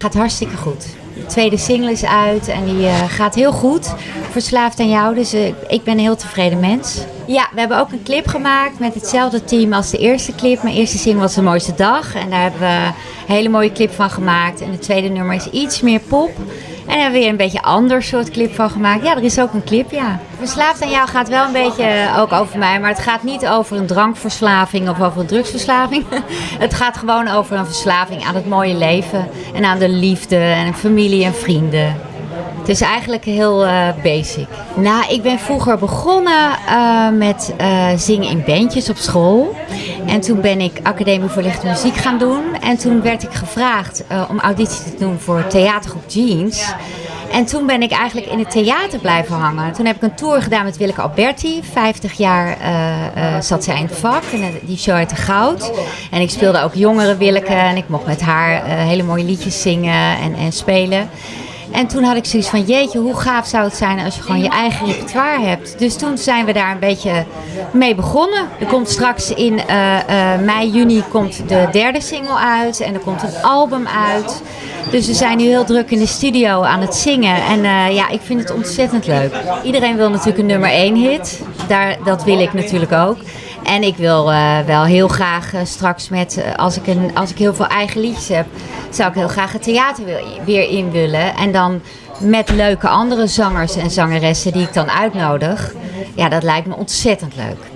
Gaat hartstikke goed. De tweede single is uit en die gaat heel goed. Verslaafd aan jou, dus ik ben een heel tevreden mens. Ja, we hebben ook een clip gemaakt met hetzelfde team als de eerste clip. Mijn eerste single was De Mooiste Dag en daar hebben we een hele mooie clip van gemaakt. En de tweede nummer is iets meer pop. En daar hebben we weer een beetje een ander soort clip van gemaakt. Ja, er is ook een clip, ja. Verslaafd aan jou gaat wel een beetje ook over mij. Maar het gaat niet over een drankverslaving of over een drugsverslaving. Het gaat gewoon over een verslaving aan het mooie leven. En aan de liefde en familie en vrienden. Het is eigenlijk heel basic. Nou, ik ben vroeger begonnen met zingen in bandjes op school. En toen ben ik Academie voor Lichte Muziek gaan doen. En toen werd ik gevraagd om auditie te doen voor theatergroep Jeans. En toen ben ik eigenlijk in het theater blijven hangen. Toen heb ik een tour gedaan met Willeke Alberti. 50 jaar zat zij in het vak. En die show heette Goud. En ik speelde ook jongere Willeke. En ik mocht met haar hele mooie liedjes zingen en spelen. En toen had ik zoiets van, jeetje, hoe gaaf zou het zijn als je gewoon je eigen repertoire hebt. Dus toen zijn we daar een beetje mee begonnen. Er komt straks in mei, juni komt de derde single uit. En er komt een album uit. Dus we zijn nu heel druk in de studio aan het zingen. En ja, ik vind het ontzettend leuk. Iedereen wil natuurlijk een nummer 1 hit. Dat wil ik natuurlijk ook. En ik wil wel heel graag straks als ik heel veel eigen liedjes heb, zou ik heel graag het theater weer in willen. En dan met leuke andere zangers en zangeressen die ik dan uitnodig. Ja, dat lijkt me ontzettend leuk.